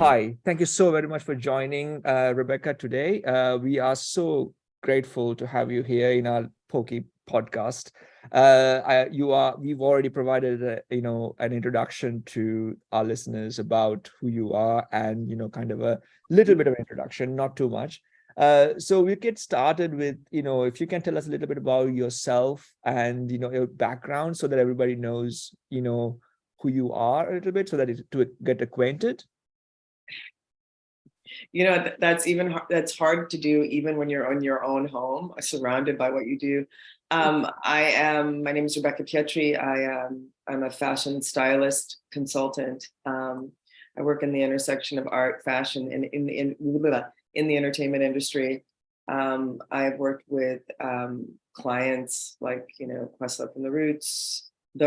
Hi, thank you so very much for joining Rebecca today. We are so grateful to have you here in our Pokey podcast. We've already provided an introduction to our listeners about who you are, and kind of a little bit of introduction, not too much. So we get started with, if you can tell us a little bit about yourself and your background, so that everybody knows who you are a little bit, so that to get acquainted. That's hard to do even when you're on your own home, surrounded by what you do. My name is Rebecca Pietri. I'm a fashion stylist consultant. I work in the intersection of art, fashion, and in the entertainment industry. I've worked with clients like Questlove from The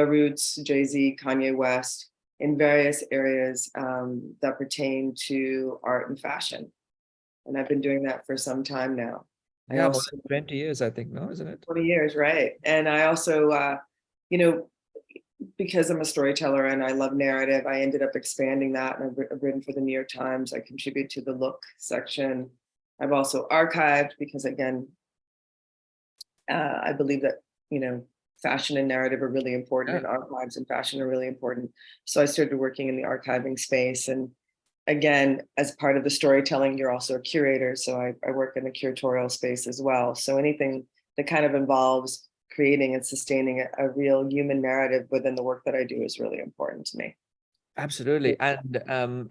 Roots, Jay-Z, Kanye West, in various areas that pertain to art and fashion. And I've been doing that for some time now. Yeah, more than 20 years, I think, no, isn't it? 20 years, right. And I also, because I'm a storyteller and I love narrative, I ended up expanding that, and I've written for the New York Times. I contribute to the Look section. I've also archived because, again, I believe that, fashion and narrative are really important, and archives and fashion are really important. So I started working in the archiving space. And again, as part of the storytelling, you're also a curator. So I work in the curatorial space as well. So anything that kind of involves creating and sustaining a real human narrative within the work that I do is really important to me. Absolutely. And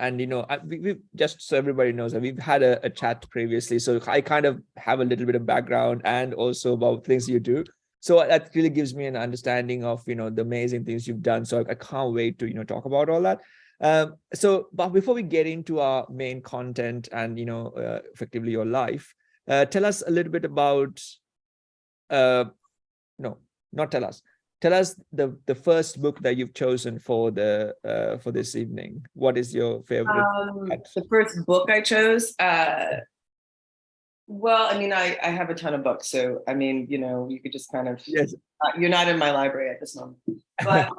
we just so everybody knows that we've had a chat previously, so I kind of have a little bit of background and also about things you do. So that really gives me an understanding of the amazing things you've done. So I can't wait to talk about all that. But before we get into our main content and effectively your life, tell us a little bit about tell us the first book that you've chosen for this evening. What is your favorite? The first book I chose, well, I have a ton of books, so you could just kind of, yes. You're not in my library at this moment, but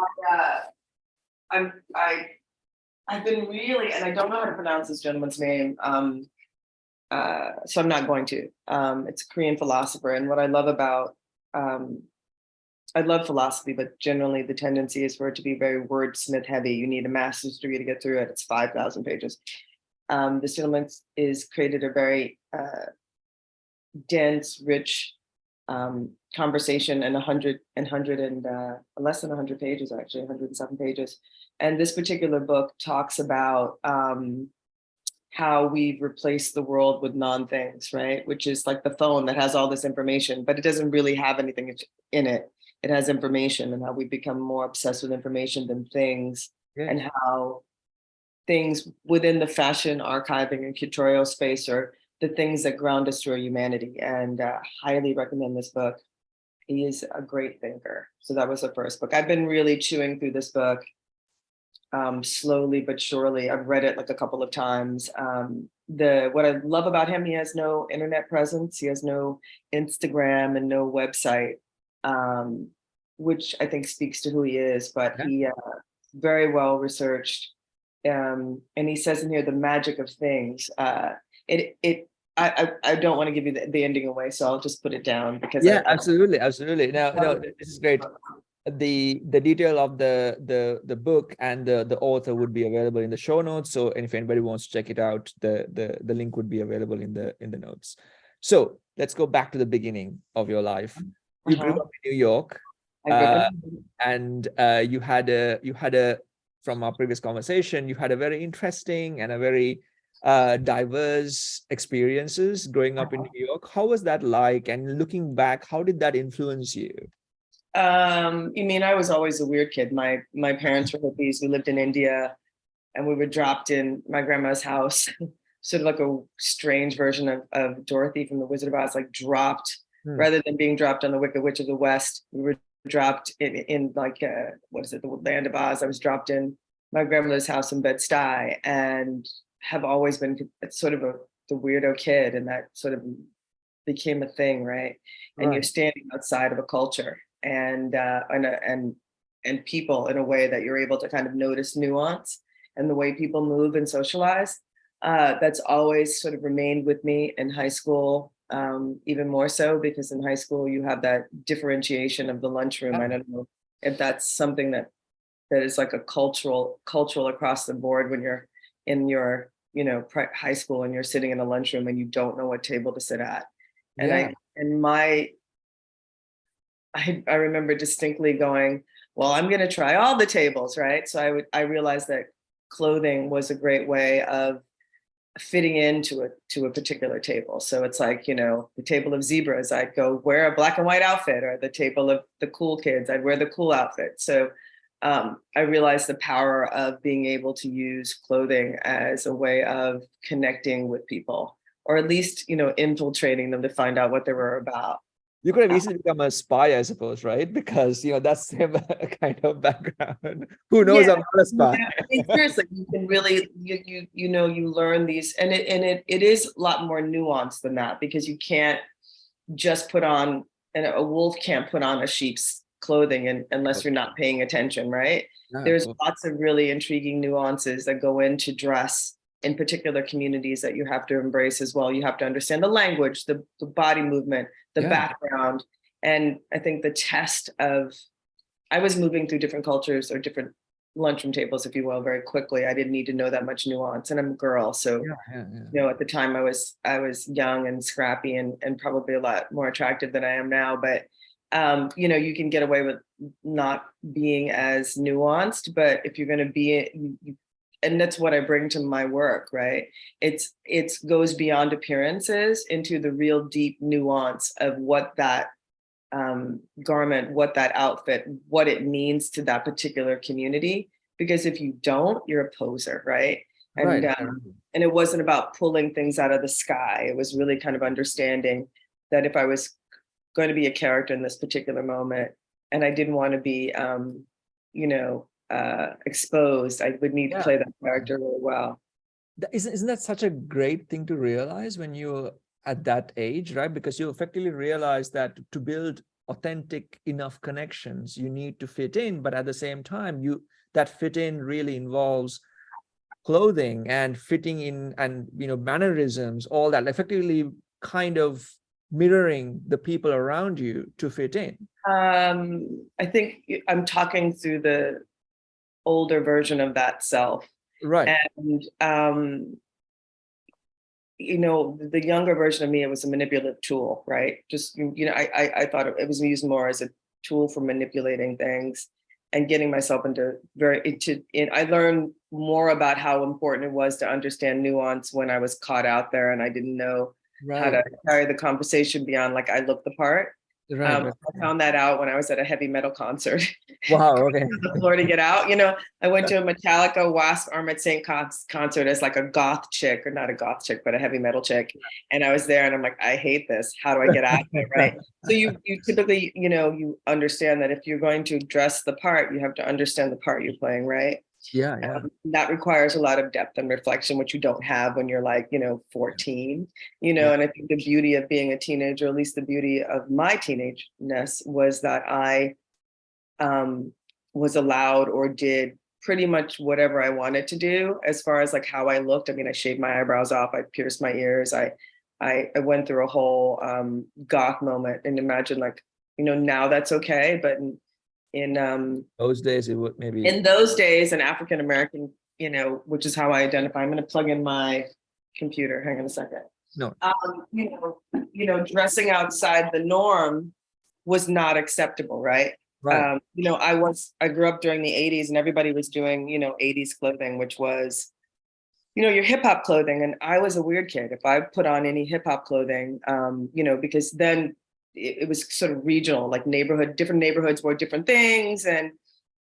I've been really, and I don't know how to pronounce this gentleman's name, so I'm not going to. It's a Korean philosopher, and what I love about, I love philosophy, but generally the tendency is for it to be very wordsmith heavy. You need a master's degree to get through it. It's 5,000 pages. This gentleman is created a very dense, rich conversation, and less than 100 pages, actually 107 pages. And this particular book talks about how we've replaced the world with non-things, right? Which is like the phone that has all this information, but it doesn't really have anything in it. It has information, and how we become more obsessed with information than things. Yes. And how things within the fashion, archiving, and curatorial space are the things that ground us to our humanity. And highly recommend this book. He is a great thinker. So that was the first book. I've been really chewing through this book slowly but surely. I've read it like a couple of times. What I love about him, he has no internet presence. He has no Instagram and no website, which I think speaks to who he is. But he very well researched. And he says in here, the magic of things. I don't want to give you the ending away, so I'll just put it down because absolutely. No, this is great. The detail of the book and the author would be available in the show notes. So if anybody wants to check it out, the link would be available in the notes. So let's go back to the beginning of your life. You grew up in New York, and you had a from our previous conversation, you had a very interesting and a very diverse experiences growing up in New York. How was that like? And looking back, how did that influence you? I was always a weird kid. My parents were hippies. We lived in India, and we were dropped in my grandma's house, sort of like a strange version of Dorothy from The Wizard of Oz, like dropped, rather than being dropped on the Wicked Witch of the West. We were dropped in like, the Land of Oz. I was dropped in my grandmother's house in Bed-Stuy, and have always been sort of the weirdo kid, and that sort of became a thing, right? And you're standing outside of a culture and people in a way that you're able to kind of notice nuance and the way people move and socialize. that's always sort of remained with me in high school, even more so because in high school you have that differentiation of the lunchroom. I don't know if that's something that is like a cultural across the board when you're in your, you know, high school and you're sitting in a lunchroom and you don't know what table to sit at. And I remember distinctly going, well, I'm going to try all the tables, right? So I realized that clothing was a great way of fitting into a particular table. So it's like, you know, the table of zebras, I'd go wear a black and white outfit, or the table of the cool kids, I'd wear the cool outfit. So I realized the power of being able to use clothing as a way of connecting with people, or at least, you know, infiltrating them to find out what they were about. You could have easily become a spy, I suppose, right? Because, you know, that's the kind of background. Who knows? Yeah, I'm not a spy. yeah. I mean, seriously, you can really, you know, you learn these, and it is a lot more nuanced than that, because you can't just put on, and a wolf can't put on a sheep's clothing unless you're not paying attention, right? Yeah, There's lots of really intriguing nuances that go into dress in particular communities that you have to embrace as well. You have to understand the language, the body movement, the background. And I think the test of, I was moving through different cultures or different lunchroom tables, if you will, very quickly. I didn't need to know that much nuance, and I'm a girl. So, you know, at the time I was young and scrappy and probably a lot more attractive than I am now. But, you know, you can get away with not being as nuanced, but if you're going to be, and that's what I bring to my work, right? It goes beyond appearances into the real deep nuance of what that garment, what that outfit, what it means to that particular community. Because if you don't, you're a poser, right? And and it wasn't about pulling things out of the sky. It was really kind of understanding that if I was going to be a character in this particular moment, and I didn't want to be, you know, exposed, I would need to play that character really well. Isn't that such a great thing to realize when you're at that age, right? Because you effectively realize that to build authentic enough connections, you need to fit in, but at the same time, that fit in really involves clothing and fitting in, and, you know, mannerisms, all that, effectively kind of mirroring the people around you to fit in. I think I'm talking through the older version of that self. Right. And you know, the younger version of me, it was a manipulative tool, right? Just, you know, I thought it was used more as a tool for manipulating things and getting myself into I learned more about how important it was to understand nuance when I was caught out there and I didn't know how to carry the conversation beyond, like, I look the part. I found that out when I was at a heavy metal concert. Wow, okay. The floor to get out. You know, I went to a Metallica Wasp Armored Saint concert as like a goth chick, or not a goth chick, but a heavy metal chick. And I was there and I'm like, I hate this. How do I get out of it, right? So you typically, you know, you understand that if you're going to dress the part, you have to understand the part you're playing, right? That requires a lot of depth and reflection, which you don't have when you're like, you know, 14, you know. And I think the beauty of being a teenager, at least the beauty of my teenageness, was that I was allowed or did pretty much whatever I wanted to do as far as like how I looked. I mean, I shaved my eyebrows off, I pierced my ears, I went through a whole goth moment. And imagine, like, you know, now that's okay, but in those days it would maybe, in those days, an African American, you know, which is how I identify. I'm going to plug in my computer. Hang on a second. No. You know, dressing outside the norm was not acceptable, right? You know, I grew up during the 80s and everybody was doing, you know, 80s clothing, which was, you know, your hip hop clothing. And I was a weird kid. If I put on any hip hop clothing, you know, because then it was sort of regional, like different neighborhoods wore different things. And,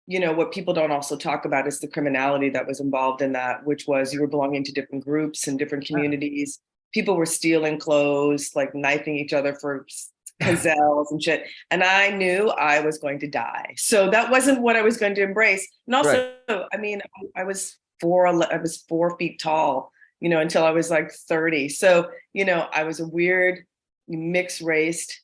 you know, what people don't also talk about is the criminality that was involved in that, which was you were belonging to different groups and different communities. People were stealing clothes, like knifing each other for gazelles and shit. And I knew I was going to die. So that wasn't what I was going to embrace. And also, I mean, I was 4 feet tall, you know, until I was like 30. So, you know, I was a weird mixed race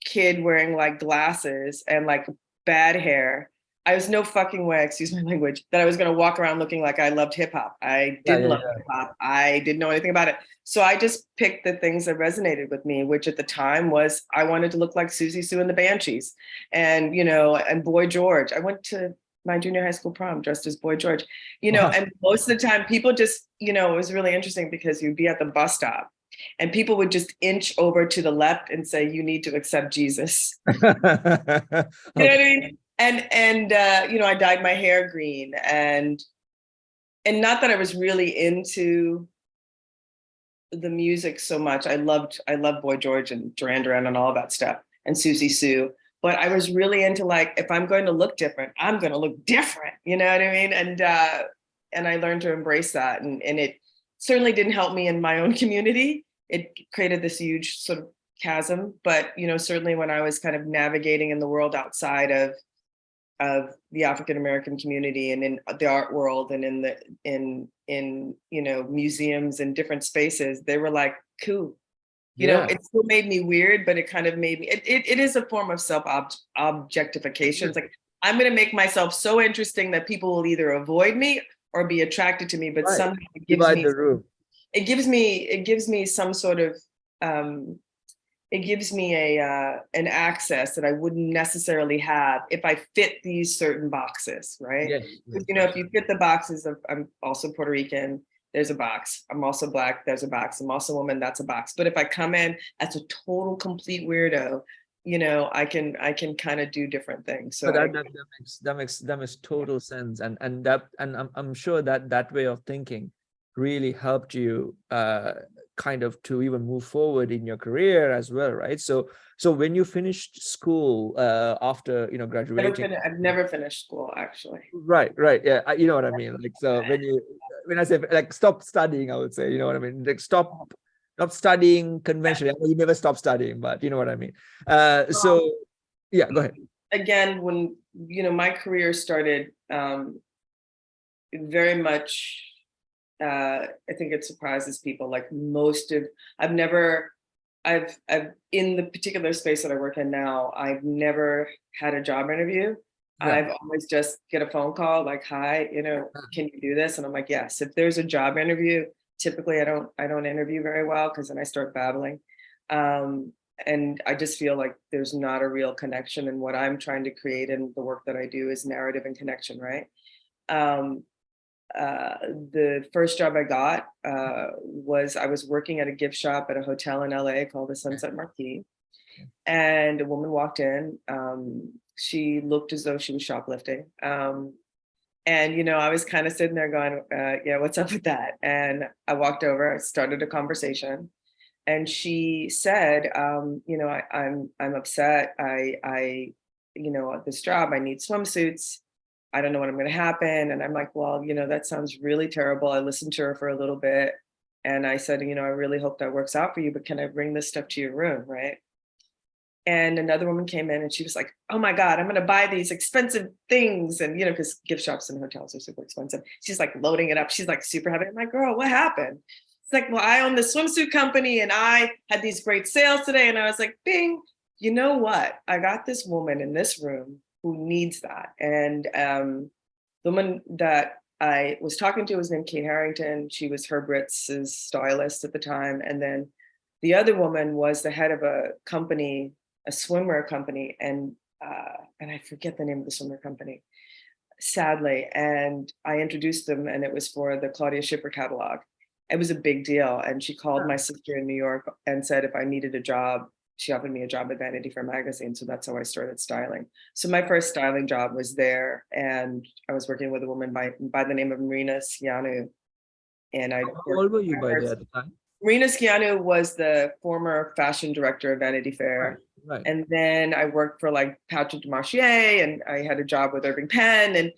kid wearing like glasses and like bad hair. I was no fucking way, excuse my language, that I was going to walk around looking like I loved hip hop. I didn't love hip hop. I didn't know anything about it. So I just picked the things that resonated with me, which at the time was I wanted to look like Susie Sue and the Banshees, and and Boy George. I went to my junior high school prom dressed as Boy George, Wow. and most of the time people just, it was really interesting because you'd be at the bus stop and people would just inch over to the left and say, "You need to accept Jesus." You know what I mean? And I dyed my hair green, and not that I was really into the music so much. I loved Boy George and Duran Duran and all that stuff and Susie Sue. But I was really into, like, if I'm going to look different, I'm going to look different. You know what I mean? And I learned to embrace that. And it certainly didn't help me in my own community. It created this huge sort of chasm. But, certainly when I was kind of navigating in the world outside of the African American community and in the art world and in museums and different spaces, they were like, cool. It still made me weird, but it kind of made me, it is a form of self-objectification. It's like, I'm going to make myself so interesting that people will either avoid me or be attracted to me, but somehow it gives me some sort of, it gives me an access that I wouldn't necessarily have if I fit these certain boxes, right? Yes, if you fit the boxes of, I'm also Puerto Rican, there's a box. I'm also Black, there's a box. I'm also a woman, that's a box. But if I come in as a total complete weirdo, I can kind of do different things. So that makes total sense, and I'm sure that way of thinking really helped you kind of to even move forward in your career as well, right? So when you finished school after graduating, I've never finished school, actually. Right, yeah, you know what I mean. Like, so when I say like stop studying, I would say, you know what I mean, like stop studying conventionally. I know you never stop studying, but you know what I mean. So yeah, go ahead. Again, when my career started, very much. I think it surprises people. Like I've in the particular space that I work in now, I've never had a job interview. I've always just get a phone call like, "Hi, can you do this?" And I'm like, "Yes." If there's a job interview, typically I don't interview very well because then I start babbling. And I just feel like there's not a real connection. And what I'm trying to create in the work that I do is narrative and connection, right? The first job I got was I was working at a gift shop at a hotel in LA called the Sunset Marquis. And a woman walked in. She looked as though she was shoplifting. And, I was kind of sitting there going, yeah, what's up with that? And I walked over, I started a conversation. And she said, I'm upset. At this job, I need swimsuits. I don't know when I'm going to happen. And I'm like, well, that sounds really terrible. I listened to her for a little bit. And I said, I really hope that works out for you, but can I bring this stuff to your room, right? And another woman came in and she was like, oh my God, I'm going to buy these expensive things. And, because gift shops and hotels are super expensive. She's like loading it up. She's like super heavy. I'm like, girl, what happened? It's like, well, I own the swimsuit company and I had these great sales today. And I was like, bing, you know what? I got this woman in this room who needs that. And the woman that I was talking to was named Kate Harrington. She was Herb Ritz's stylist at the time. And then the other woman was the head of a company, a swimwear company. And I forget the name of the swimwear company, sadly. And I introduced them and it was for the Claudia Schiffer catalog. It was a big deal. And she called my sister in New York and said, if I needed a job, she offered me a job at Vanity Fair magazine. So that's how I started styling. So my first styling job was there. And I was working with a woman by the name of Marina Scianu. And How old were you by that time? Marina Scianu was the former fashion director of Vanity Fair. Right. And then I worked for like Patrick Demarchier and I had a job with Irving Penn and,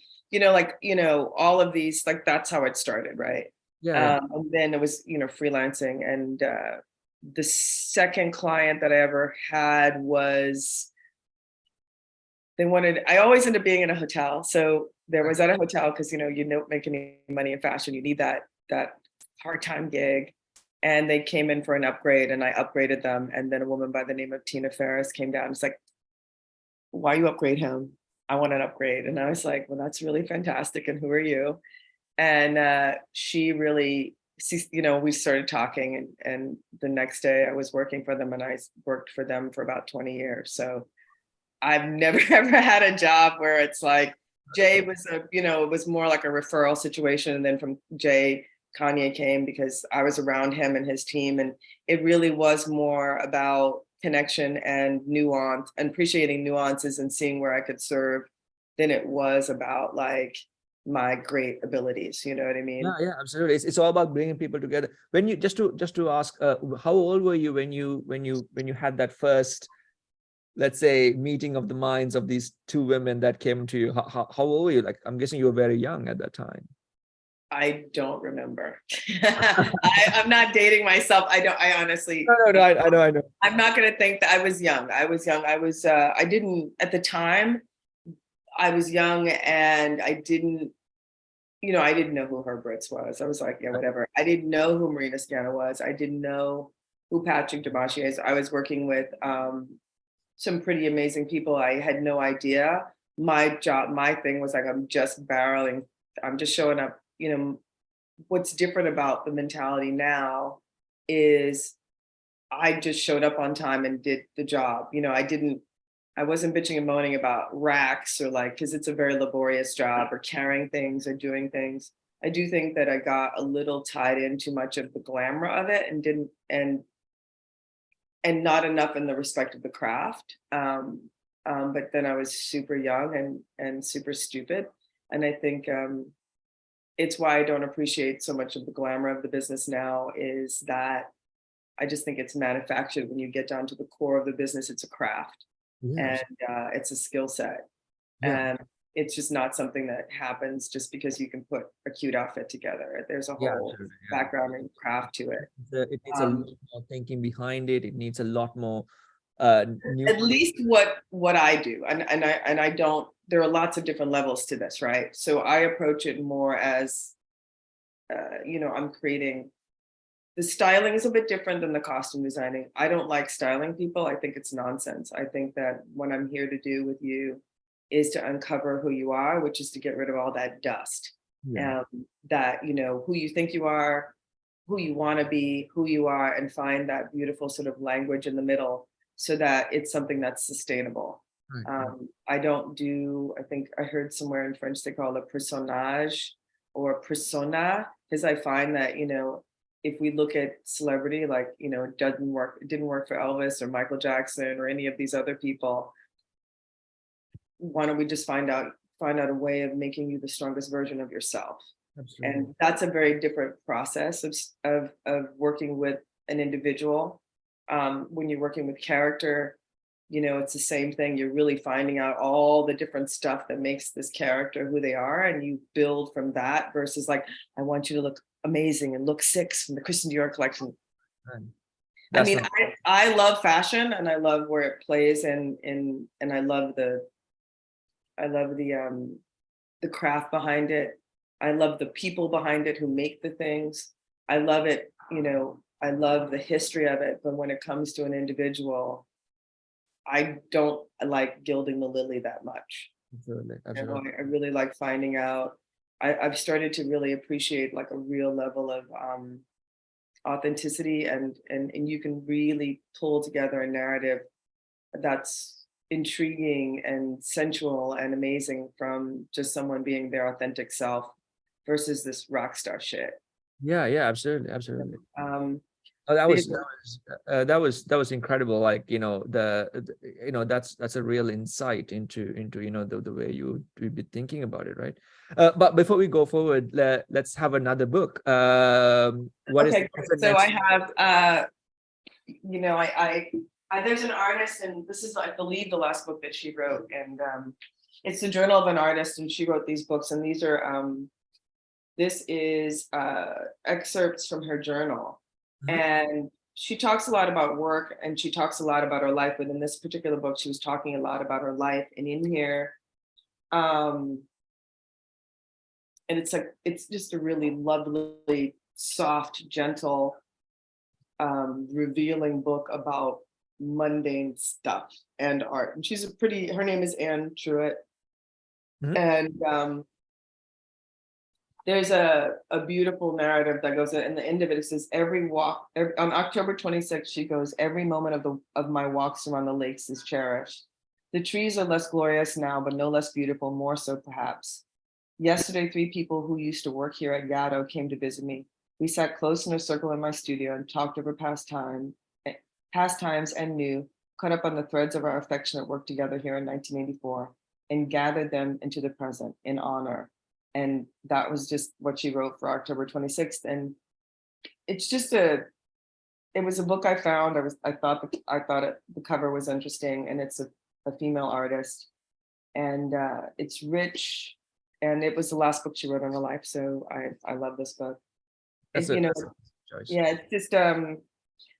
all of these, like, that's how it started. Right. Yeah. And then it was, freelancing. And the second client that I ever had was, I always end up being in a hotel. So there was at a hotel because, you don't make any money in fashion. You need that part-time gig. And they came in for an upgrade and I upgraded them. And then a woman by the name of Tina Ferris came down. It's like, why you upgrade him? I want an upgrade. And I was like, well, that's really fantastic. And who are you? And she really, you know, we started talking, and the next day I was working for them, and I worked for them for about 20 years. So I've never ever had a job where it's like Jay was you know, it was more like a referral situation. And then from Jay, Kanye came because I was around him and his team. And it really was more about connection and nuance and appreciating nuances and seeing where I could serve than it was about like my great abilities. You know what I mean? Yeah, absolutely. It's all about bringing people together. When you just to ask, how old were you when you had that first, let's say, meeting of the minds of these two women that came to you? How old were you? Like, I'm guessing you were very young at that time. I don't remember. I'm not dating myself. I honestly, No, I know. I'm not going to think that I was young. I was young. I didn't, at the time, I was young, and I didn't, you know, I didn't know who Herb Ritts was. I was like, yeah, whatever. I didn't know who Marina Scianna was. I didn't know who Patrick Demacia is. I was working with some pretty amazing people. I had no idea. My job, my thing was like, I'm just barreling. I'm just showing up. You know, what's different about the mentality now is I just showed up on time and did the job. You know, I wasn't bitching and moaning about racks or like, because it's a very laborious job, or carrying things or doing things. I do think that I got a little tied in too much of the glamour of it, and didn't, and not enough in the respect of the craft. But then I was super young and super stupid. And I think it's why I don't appreciate so much of the glamour of the business now, is that I just think it's manufactured. When you get down to the core of the business, it's a craft. Yeah, And it's a skill set. yeah, And it's just not something that happens just because you can put a cute outfit together. There's a whole absolutely. Yeah. background and craft to it. It needs a lot more thinking behind it. It needs a lot more At nuance. least what I do, and I don't. There are lots of different levels to this, right? So I approach it more as, you know, I'm creating. The styling is a bit different than the costume designing. I don't like styling people. I think it's nonsense. I think that what I'm here to do with you is to uncover who you are, which is to get rid of all that dust. Yeah, That, you know, who you think you are, who you want to be, who you are, and find that beautiful sort of language in the middle, so that it's something that's sustainable. right. I don't do, I think I heard somewhere in French they call it personnage or persona, because I find that, you know, if we look at celebrity, like, you know, it didn't work for Elvis or Michael Jackson or any of these other people. Why don't we just find out a way of making you the strongest version of yourself? Absolutely. And that's a very different process of working with an individual. When you're working with character, you know, it's the same thing. You're really finding out all the different stuff that makes this character who they are, and you build from that, versus like, I want you to look amazing and look six from the Christian Dior collection. Right. I That's mean, not. I love fashion, and I love where it plays, and I love the craft behind it. I love the people behind it who make the things. I love it, you know, I love the history of it. But when it comes to an individual, I don't like gilding the lily that much. Absolutely. You know, Absolutely. I really like finding out. I've started to really appreciate like a real level of authenticity, and you can really pull together a narrative that's intriguing and sensual and amazing from just someone being their authentic self, versus this rock star shit. Yeah, absolutely. Um, Oh, there's- that was incredible. Like, you know, you know, that's a real insight into you know the way you would be thinking about it, right? But before we go forward, let's have another book. What is okay, what's great. the So I next? have, you know, there's an artist, and this is, I believe, the last book that she wrote, and it's the Journal of an Artist, and she wrote these books, and these are, this is excerpts from her journal. Mhm. And she talks a lot about work, and she talks a lot about her life. But in this particular book, she was talking a lot about her life. And in here, and it's like, it's just a really lovely, soft, gentle, revealing book about mundane stuff and art. And her name is Anne Truitt. And there's a beautiful narrative that goes in the end of it. It says on October 26th, she goes, every moment of my walks around the lakes is cherished. The trees are less glorious now, but no less beautiful, more so perhaps. Yesterday, 3 people who used to work here at Gatto came to visit me. We sat close in a circle in my studio and talked over past times and new, caught up on the threads of our affectionate work together here in 1984, and gathered them into the present in honor. And that was just what she wrote for October 26th. And it's just it was a book I found. I thought the cover was interesting, and it's a female artist, and it's rich. And it was the last book she wrote in her life. So I love this book. That's You know, that's a choice. yeah, it's just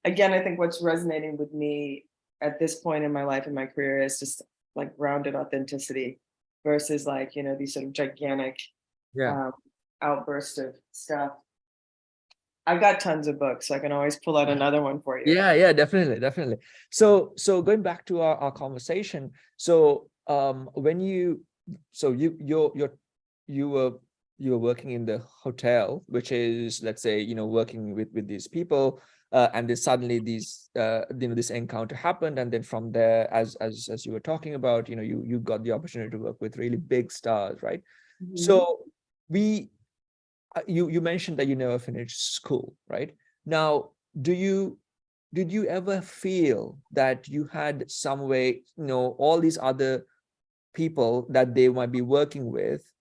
again, I think what's resonating with me at this point in my life and my career is just like grounded authenticity versus like, these sort of gigantic Yeah. outbursts of stuff. I've got tons of books, so I can always pull out another one for you. Yeah, definitely. So going back to our conversation, so when you were working in the hotel, which is, let's say, working with these people, and then suddenly this encounter happened, and then from there, as you were talking about, you got the opportunity to work with really big stars, right? Mhm. So you mentioned that you never finished school, right? Now, did you ever feel that you had some way, all these other people that they might be working with,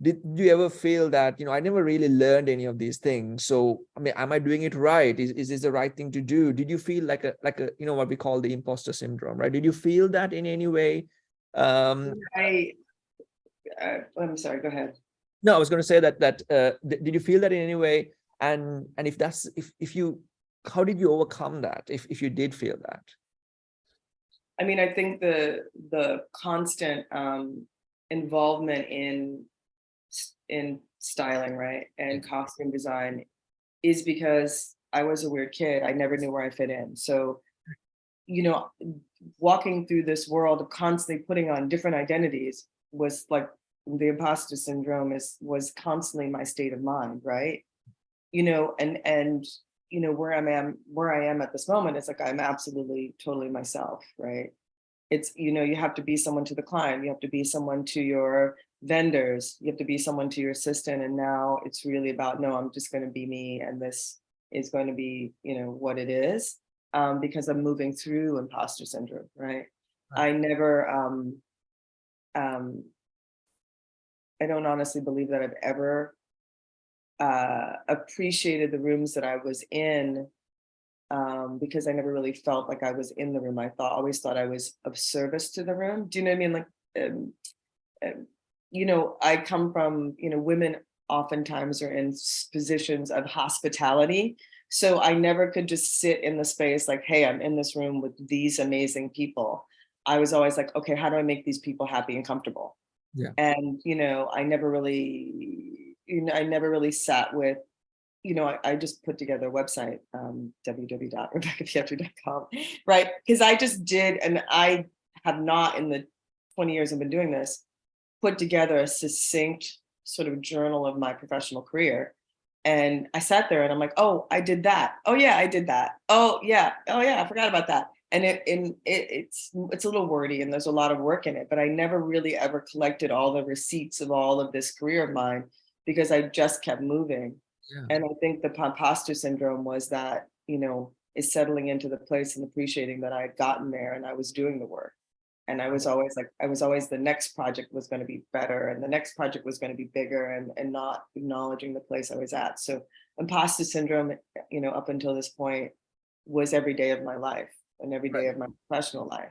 did you ever feel that, I never really learned any of these things, so I mean, am I doing it right? Is this the right thing to do? Did you feel like a what we call the imposter syndrome, right? Did you feel that in any way? I'm sorry, go ahead. No, I was going to say that did you feel that in any way? And if that's if you, how did you overcome that if you did feel that? I mean, I think the constant involvement in styling, right, and costume design is because I was a weird kid. I never knew where I fit in. So, walking through this world of constantly putting on different identities was like the imposter syndrome was constantly my state of mind, right? And where I am at this moment, it's like I'm absolutely totally myself, right? It's, you have to be someone to the client, you have to be someone to your vendors, you have to be someone to your assistant, and now it's really about, no, I'm just going to be me, and this is going to be, what it is, because I'm moving through imposter syndrome, right? I never I don't honestly believe that I've ever appreciated the rooms that I was in, because I never really felt like I was in the room. I always thought I was of service to the room. Do you know what I mean? Like, I come from, women oftentimes are in positions of hospitality. So I never could just sit in the space like, hey, I'm in this room with these amazing people. I was always like, okay, how do I make these people happy and comfortable? Yeah. And, I never really sat with, I just put together a website, www.rebeccapietri.com, right? Because I just did, and I have not, in the 20 years I've been doing this, put together a succinct sort of journal of my professional career. And I sat there and I'm like, oh, I did that. Oh yeah, I did that. Oh yeah, I forgot about that. And it's a little wordy and there's a lot of work in it, but I never really ever collected all the receipts of all of this career of mine because I just kept moving. Yeah. And I think the imposter syndrome was that, is settling into the place and appreciating that I had gotten there and I was doing the work. And I was always the next project was going to be better and the next project was going to be bigger, and not acknowledging the place I was at. So imposter syndrome, up until this point was every day of my life and every day of my professional life,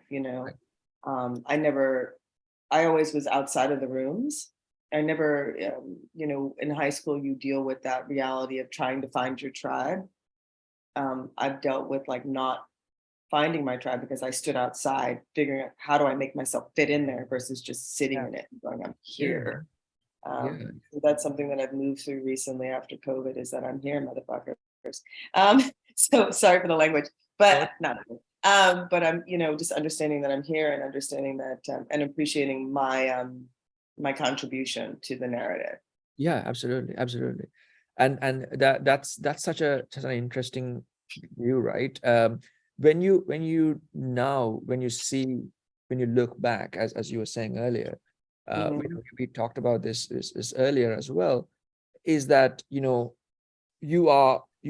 I always was outside of the rooms. I never, in high school, you deal with that reality of trying to find your tribe. I've dealt with like not finding my tribe because I stood outside figuring out how do I make myself fit in there versus just sitting in it and going, I'm here. So that's something that I've moved through recently after COVID, is that I'm here, motherfuckers. So sorry for the language, but not. But I'm, just understanding that I'm here and understanding that and appreciating my my contribution to the narrative. Yeah, absolutely, absolutely. And that's such an interesting view, right? When you look back, as you were saying earlier, we talked about this earlier as well, is that you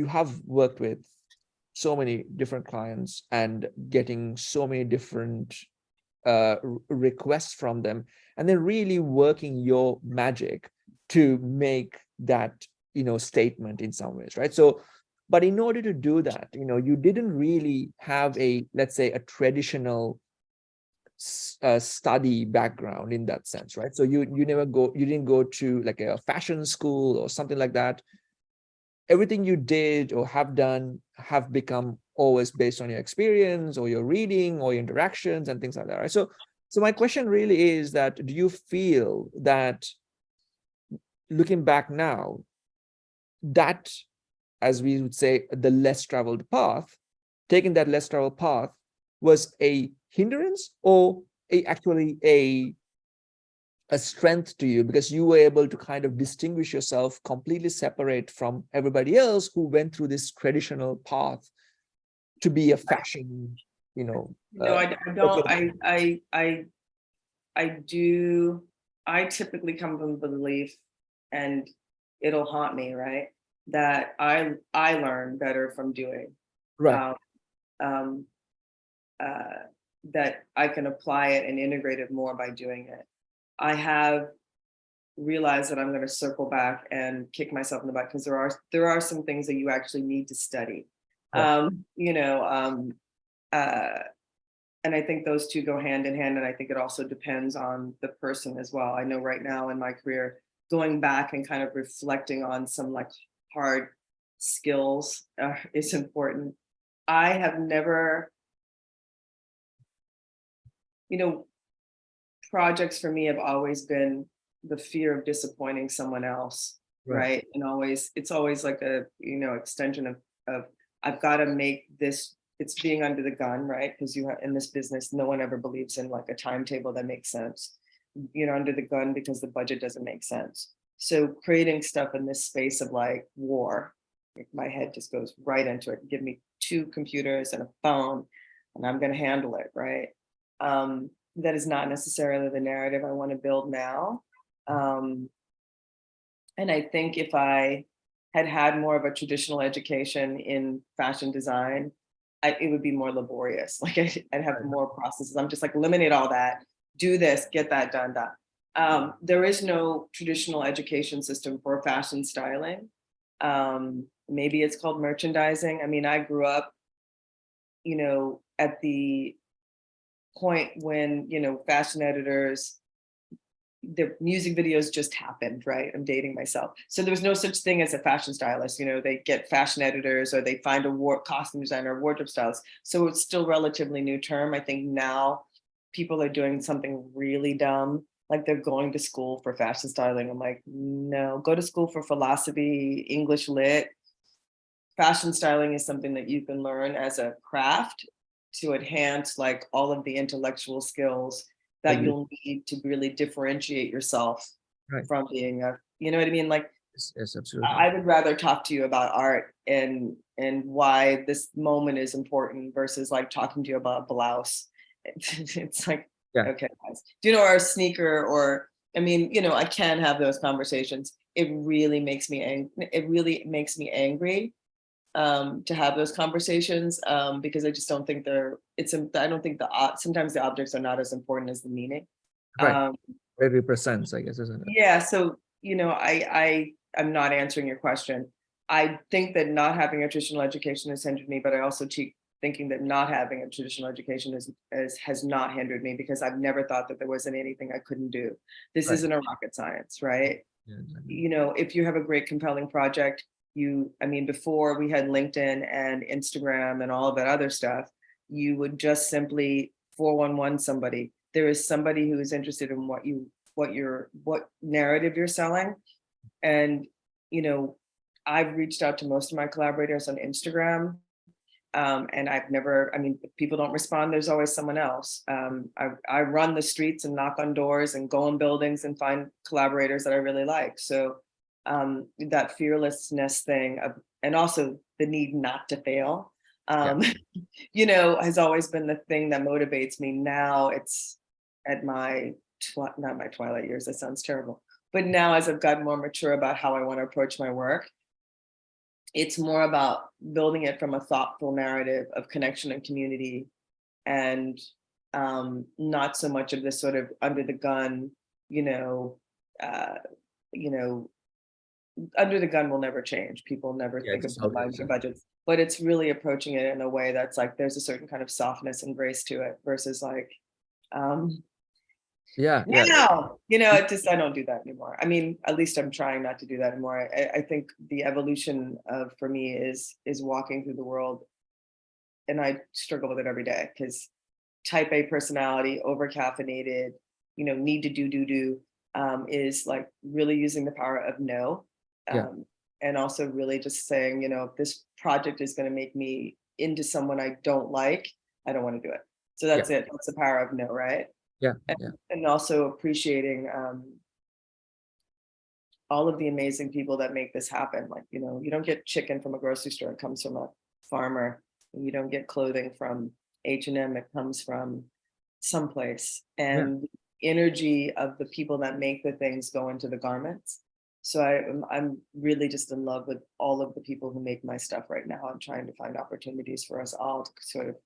have worked with so many different clients and getting so many different requests from them, and then really working your magic to make that statement in some ways, right? So, but in order to do that, you didn't really have a, let's say, a traditional study background in that sense, right? So you didn't go to like a fashion school or something like that. Everything you did or have done have become always based on your experience or your reading or your interactions and things like that, right? So my question really is that, do you feel that looking back now, that, as we would say, the less traveled path, taking that less traveled path was a hindrance or actually a strength to you, because you were able to kind of distinguish yourself completely separate from everybody else who went through this traditional path to be a fashion, I don't, I typically come from the belief, and it'll haunt me, right? That I learn better from doing. right. Um, that I can apply it and integrate it more by doing it. I have realized that I'm going to circle back and kick myself in the butt, because there are some things that you actually need to study. Right. And I think those two go hand in hand. And I think it also depends on the person as well. I know right now in my career, going back and kind of reflecting on some like hard skills is important. I have never, projects for me have always been the fear of disappointing someone else, right? And it's always like a, extension of I've got to make this, it's being under the gun, right? Because in this business, no one ever believes in like a timetable that makes sense, under the gun, because the budget doesn't make sense. So creating stuff in this space of like war, my head just goes right into it. Give me 2 computers and a phone and I'm going to handle it, right? That is not necessarily the narrative I want to build now. And I think if I had had more of a traditional education in fashion design, it would be more laborious. Like I'd have more processes. I'm just like, eliminate all that, do this, get that done. There is no traditional education system for fashion styling. Maybe it's called merchandising. I mean, I grew up, at the point when, fashion editors, the music videos just happened, right? I'm dating myself. So there was no such thing as a fashion stylist. They get fashion editors, or they find a costume designer or wardrobe stylist. So it's still relatively new term. I think now people are doing something really dumb, like they're going to school for fashion styling. I'm like, no, go to school for philosophy, English lit. Fashion styling is something that you can learn as a craft to enhance like all of the intellectual skills that you'll need to really differentiate yourself from being you know what I mean? Like, yes, absolutely. I would rather talk to you about art and why this moment is important versus like talking to you about a blouse. It's like, okay, guys, or a sneaker, or, I mean, I can have those conversations. It really makes me angry to have those conversations, because I just don't think I don't think sometimes the objects are not as important as the meaning. Right. It represents, I guess, isn't it? Yeah. So, I'm not answering your question. I think that not having a traditional education has hindered me, but I also thinking that not having a traditional education has not hindered me, because I've never thought that there wasn't anything I couldn't do. This isn't a rocket science, right? Yeah, exactly. If you have a great, compelling project, before we had LinkedIn and Instagram and all of that other stuff, you would just simply 411 somebody. There is somebody who is interested in what narrative you're selling. And, I've reached out to most of my collaborators on Instagram, And I've never, I mean, if people don't respond, there's always someone else. I run the streets and knock on doors and go in buildings and find collaborators that I really like. So that fearlessness thing of, and also the need not to fail, you know, has always been the thing that motivates me. Now it's at my, not my twilight years, that sounds terrible. But now as I've gotten more mature about how I want to approach my work, it's more about building it from a thoughtful narrative of connection and community, and not so much of this sort of under the gun, you know, under the gun will never change. People never think about lines or budgets, but it's really approaching it in a way that's like, there's a certain kind of softness and grace to it versus like, now, you know, it just, I don't do that anymore. I mean, at least I'm trying not to do that anymore. I think the evolution of, for me, is walking through the world, and I struggle with it every day because type A personality, over caffeinated, you know, need to do, is like really using the power of no. And also really just saying, you know, if this project is going to make me into someone I don't like, I don't want to do it. So that's it. That's the power of no, right? And also appreciating all of the amazing people that make this happen. Like, you know, you don't get chicken from a grocery store, it comes from a farmer. And you don't get clothing from H&M, it comes from someplace. And the energy of the people that make the things go into the garments. So I'm really just in love with all of the people who make my stuff right now. I'm trying to find opportunities for us all to sort of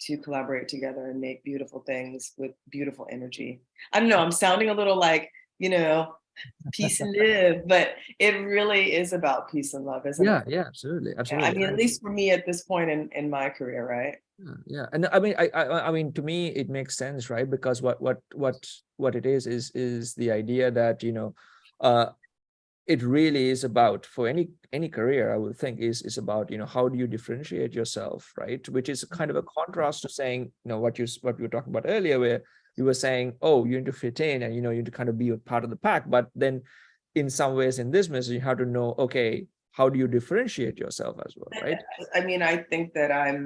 to collaborate together and make beautiful things with beautiful energy. I don't know, I'm sounding a little like, you know, peace and live, but it really is about peace and love, isn't it? Yeah, absolutely. I mean, at least for me at this point in my career, right? And I mean, I mean, to me, it makes sense, right? Because what it is the idea that, you know, it really is about, for any career, I would think, is about, you know, how do you differentiate yourself, right? Which is kind of a contrast to saying, you know, what we were talking about earlier, where you were saying, oh, you need to fit in and, you know, you need to kind of be a part of the pack. But then in some ways in this message, you have to know, okay, how do you differentiate yourself as well, right? I mean, I think that I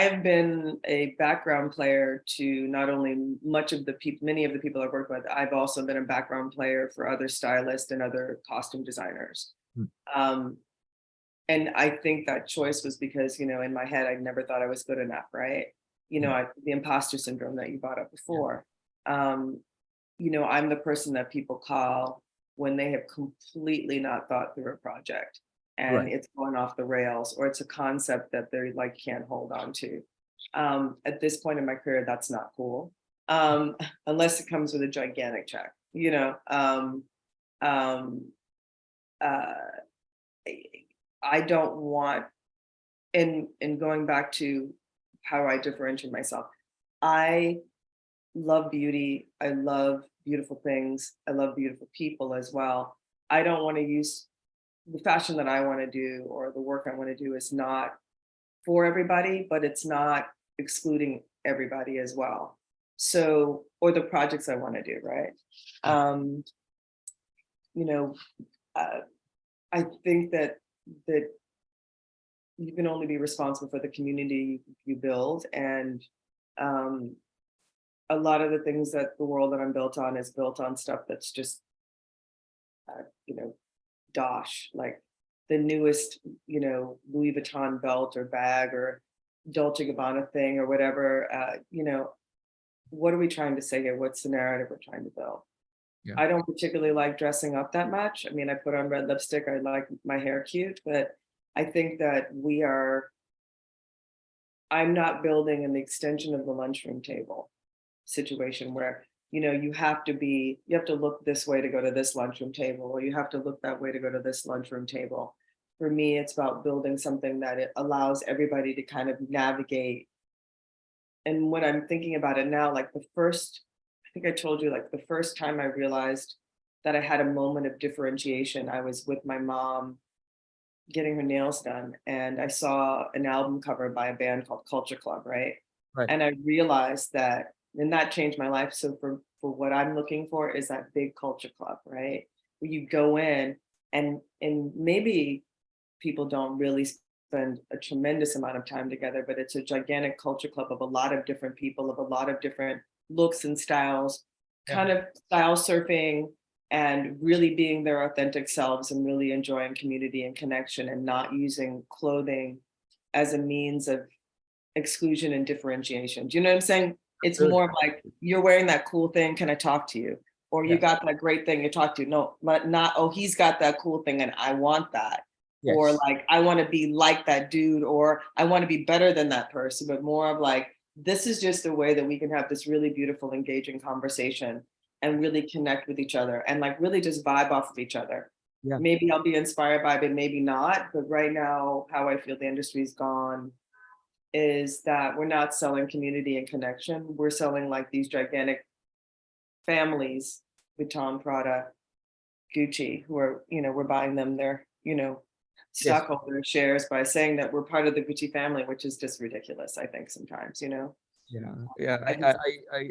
have been a background player to not only many of the people I've worked with. I've also been a background player for other stylists and other costume designers. And I think that choice was because, you know, in my head, I never thought I was good enough, right? You know, the imposter syndrome that you brought up before. You know, I'm the person that people call when they have completely not thought through a project and it's going off the rails, or it's a concept that they're like can't hold on to. At this point in my career, that's not cool, unless it comes with a gigantic check, you know. I don't want, and going back to how I differentiate myself, I love beauty. I love beautiful things. I love beautiful people as well. I don't want to use the fashion that I want to do, or the work I want to do is not for everybody, but it's not excluding everybody as well. So, or the projects I want to do, right? You know, I think that you can only be responsible for the community you build, and a lot of the things that the world that I'm built on is built on stuff that's just, you know, dosh, like the newest, you know, Louis Vuitton belt or bag or Dolce & Gabbana thing or whatever. You know, what are we trying to say here? What's the narrative we're trying to build? I don't particularly like dressing up that much. I mean, I put on red lipstick. I like my hair cute, but I think that I'm not building an extension of the lunchroom table situation where, you know, you have to look this way to go to this lunchroom table, or you have to look that way to go to this lunchroom table. For me, it's about building something that it allows everybody to kind of navigate. And when I'm thinking about it now, like I think I told you, like the first time I realized that I had a moment of differentiation, I was with my mom getting her nails done, and I saw an album cover by a band called Culture Club, right? And I realized that, and that changed my life. So for what I'm looking for is that big culture club, right? Where you go in and maybe people don't really spend a tremendous amount of time together, but it's a gigantic culture club of a lot of different people, of a lot of different looks and styles, kind of style surfing and really being their authentic selves and really enjoying community and connection and not using clothing as a means of exclusion and differentiation. Do you know what I'm saying? It's more of like, you're wearing that cool thing, can I talk to you? Or you got that great thing, you talk to. No, but not, oh, he's got that cool thing and I want that. Yes. Or like, I want to be like that dude, or I want to be better than that person, but more of like, this is just a way that we can have this really beautiful, engaging conversation and really connect with each other and like really just vibe off of each other. Yeah. Maybe I'll be inspired by it, maybe not. But right now, how I feel the industry's gone is that we're not selling community and connection. We're selling like these gigantic families, Vuitton, Prada, Gucci, who are, you know, we're buying them their, you know, stockholder shares by saying that we're part of the Gucci family, which is just ridiculous, I think, sometimes, you know.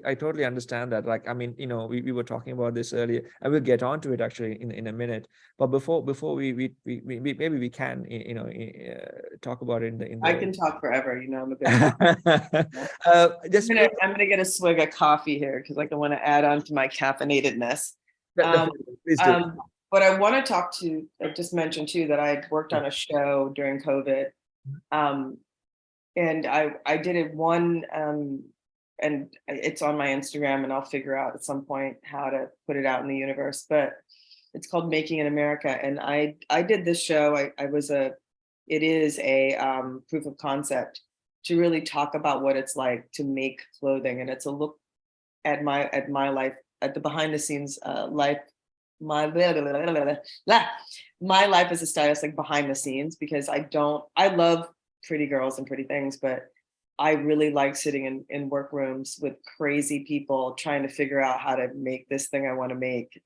I totally understand that. Like, I mean, you know, we were talking about this earlier. I will get on to it actually in a minute. But before we maybe we can, you know, talk about it in the. I can talk forever, you know. I'm a bit. I'm gonna get a swig of coffee here because like I want to add on to my caffeinatedness. Please do. But I want to talk to. I just mentioned too that I worked on a show during COVID. And I did it one, and it's on my Instagram, and I'll figure out at some point how to put it out in the universe. But it's called Making in America, and I did this show. It is a proof of concept to really talk about what it's like to make clothing, and it's a look at my life, at the behind the scenes life, my life as a stylist, like behind the scenes, because I love pretty girls and pretty things, but I really like sitting in workrooms with crazy people trying to figure out how to make this thing I want to make,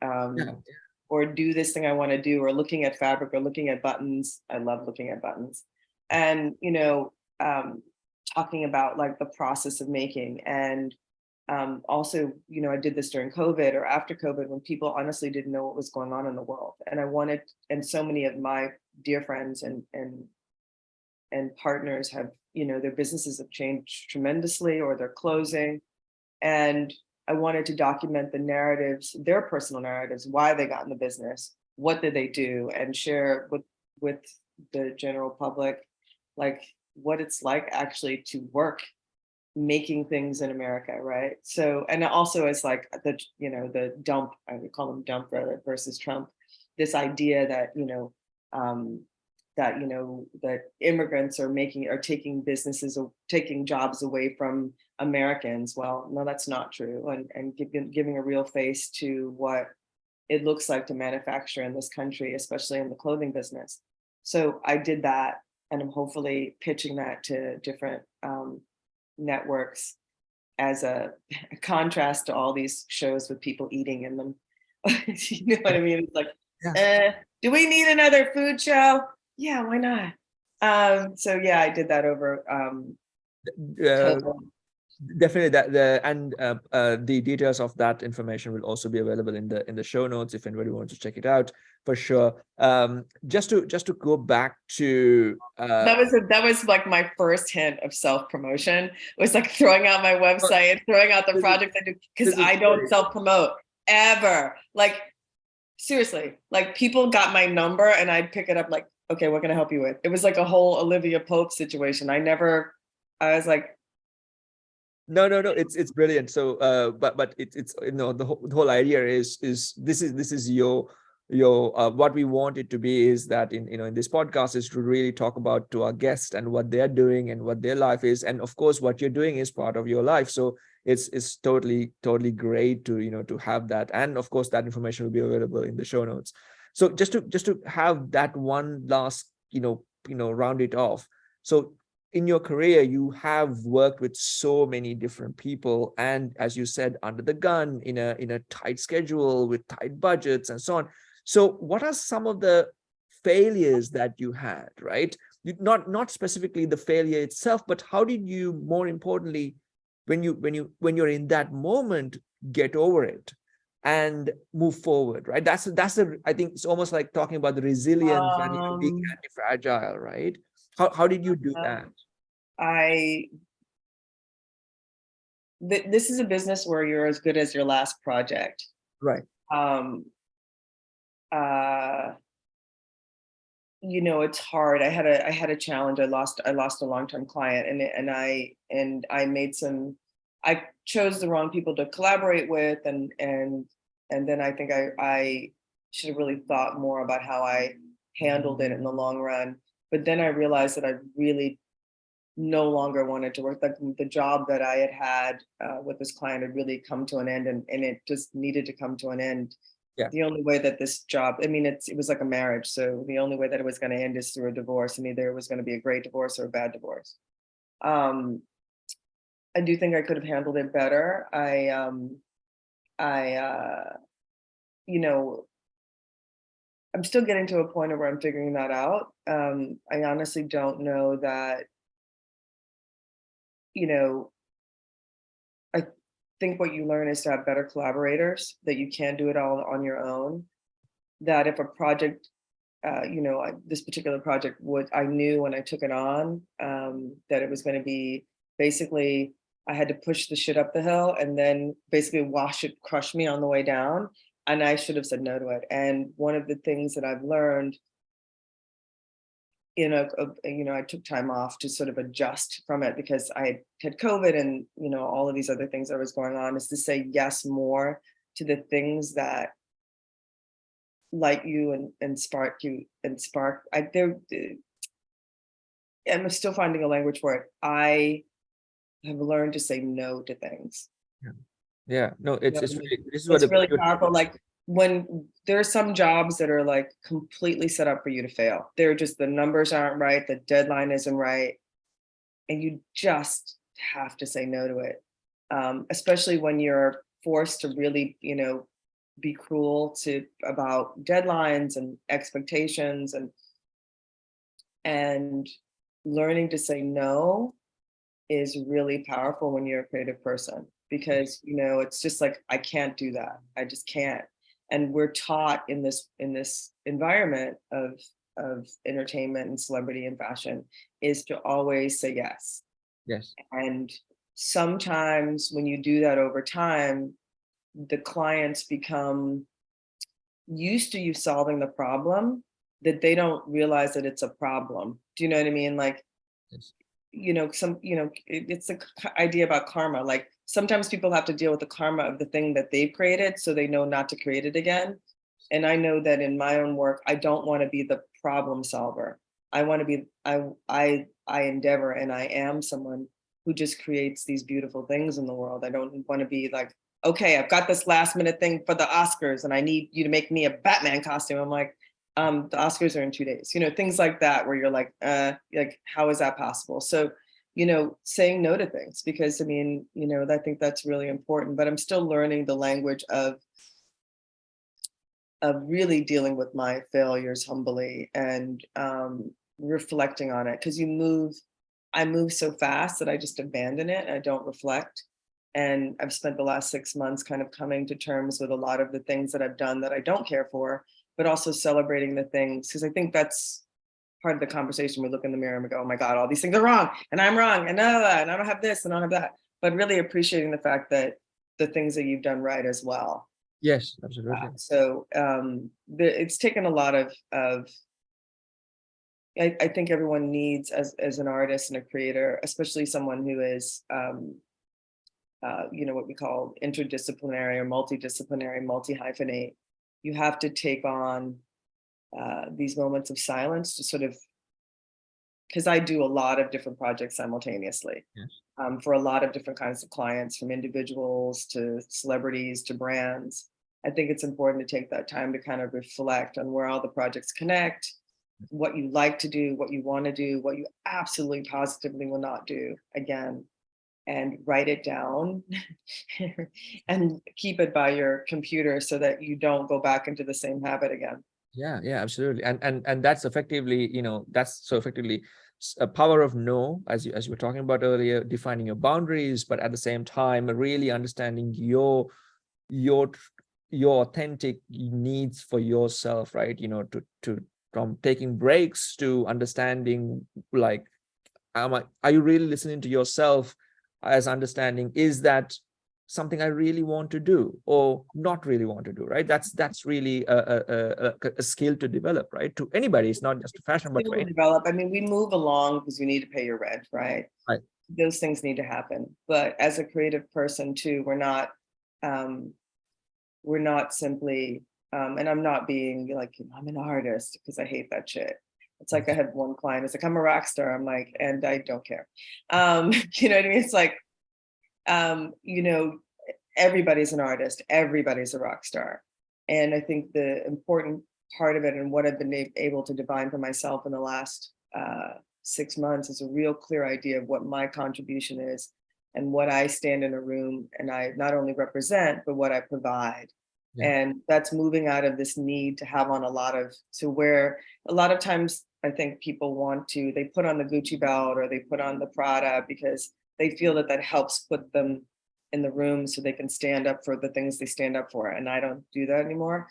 or do this thing I want to do, or looking at fabric or looking at buttons. I love looking at buttons, and you know, talking about like the process of making. And also, you know, I did this during COVID or after COVID when people honestly didn't know what was going on in the world, and so many of my dear friends and partners have, you know, their businesses have changed tremendously or they're closing. And I wanted to document the narratives, their personal narratives, why they got in the business, what did they do, and share with the general public, like what it's like actually to work making things in America, right? So, and also it's like the dump, I would call them dump rather versus Trump, this idea that, that immigrants are taking jobs away from Americans. Well, no, that's not true. And giving a real face to what it looks like to manufacture in this country, especially in the clothing business. So I did that, and I'm hopefully pitching that to different networks as a contrast to all these shows with people eating in them. You know what I mean? It's like, do we need another food show? Yeah, why not? So yeah, I did that over. Definitely, the details of that information will also be available in the show notes if anybody wants to check it out, for sure. Just to go back to that was like my first hint of self-promotion. It was like throwing out my website, throwing out the projects I do, because I don't self-promote ever. Like seriously, like people got my number and I'd pick it up like, okay, what can I help you with? It was like a whole Olivia Pope situation. I was like, no, it's brilliant. So but it's the whole idea is this is your what we want it to be is that in this podcast is to really talk about to our guests and what they're doing and what their life is, and of course what you're doing is part of your life. So it's totally great to to have that, and of course that information will be available in the show notes. So just to have that one last round it off. So in your career, you have worked with so many different people, and as you said, under the gun, in a tight schedule with tight budgets and so on. So what are some of the failures that you had, right? Not specifically the failure itself, but how did you, more importantly, when you're in that moment, get over it? and move forward, right? I think it's almost like talking about the resilience and being anti-fragile, right? How did you do that? This is a business where you're as good as your last project. Right. It's hard. I had a challenge. I lost a long-term client, and I chose the wrong people to collaborate with, and then I think I should have really thought more about how I handled it in the long run. But then I realized that I really no longer wanted to work. Like the job that I had with this client had really come to an end, and it just needed to come to an end. Yeah. The only way that this job, I mean, it was like a marriage. So the only way that it was going to end is through a divorce, and either it was going to be a great divorce or a bad divorce. I do think I could have handled it better. I'm still getting to a point where I'm figuring that out. I honestly don't know that, I think what you learn is to have better collaborators, that you can't do it all on your own. That if a project, this particular project I knew when I took it on, that it was going to be basically, I had to push the shit up the hill and then basically crush me on the way down. And I should have said no to it. And one of the things that I've learned, I took time off to sort of adjust from it because I had COVID and, all of these other things that was going on, is to say yes more to the things that light you and spark you and spark. I'm still finding a language for it. I have learned to say no to things. Yeah. No, it's this is really powerful. Like when there are some jobs that are like completely set up for you to fail. They're just, the numbers aren't right, the deadline isn't right, and you just have to say no to it. Especially when you're forced to really, be cruel about deadlines and expectations, and learning to say no is really powerful when you're a creative person, because it's just like, I can't do that. I just can't. And we're taught in this environment of entertainment and celebrity and fashion is to always say yes. Yes. And sometimes when you do that over time, the clients become used to you solving the problem, that they don't realize that it's a problem. Do you know what I mean? Like, yes. It's the idea about karma. Like sometimes people have to deal with the karma of the thing that they've created, so they know not to create it again. And I know that in my own work, I don't want to be the problem solver. I want to be, I endeavor, and I am someone who just creates these beautiful things in the world. I don't want to be like, okay, I've got this last minute thing for the Oscars and I need you to make me a Batman costume. I'm like, the Oscars are in 2 days, things like that, where you're like, how is that possible? So, saying no to things, because I mean, I think that's really important, but I'm still learning the language of really dealing with my failures humbly and reflecting on it. Because I move so fast that I just abandon it and I don't reflect. And I've spent the last 6 months kind of coming to terms with a lot of the things that I've done that I don't care for, but also celebrating the things, because I think that's part of the conversation. We look in the mirror and we go, oh my God, all these things are wrong, and I'm wrong, and I don't have this, and I don't have that. But really appreciating the fact that the things that you've done right as well. Yes, absolutely. So it's taken a lot of I think everyone needs, as an artist and a creator, especially someone who is, what we call interdisciplinary or multidisciplinary, multi-hyphenate, you have to take on these moments of silence to sort of, because I do a lot of different projects simultaneously. Yes. For a lot of different kinds of clients, from individuals to celebrities to brands. I think it's important to take that time to kind of reflect on where all the projects connect, what you like to do, what you want to do, what you absolutely positively will not do again, and write it down and keep it by your computer so that you don't go back into the same habit again. Yeah, absolutely. And that's effectively, that's so effectively a power of no, as you were talking about earlier, defining your boundaries, but at the same time, really understanding your your authentic needs for yourself, right? From taking breaks to understanding, like, are you really listening to yourself, as understanding, is that something I really want to do or not really want to do, right? That's really a skill to develop, right? To anybody, it's not just a fashion, but for anybody. Develop. I mean, we move along because you need to pay your rent, right? Right. Those things need to happen. But as a creative person too, we're not simply, and I'm not being like, I'm an artist, because I hate that shit. It's like I had one client, it's like, I'm a rock star. I'm like, and I don't care. You know what I mean? It's like, everybody's an artist, everybody's a rock star. And I think the important part of it, and what I've been able to define for myself in the last 6 months, is a real clear idea of what my contribution is and what I stand in a room and I not only represent, but what I provide. Yeah. And that's moving out of this need to have on where a lot of times I think people they put on the Gucci belt or they put on the Prada because they feel that helps put them in the room so they can stand up for the things they stand up for. And I don't do that anymore.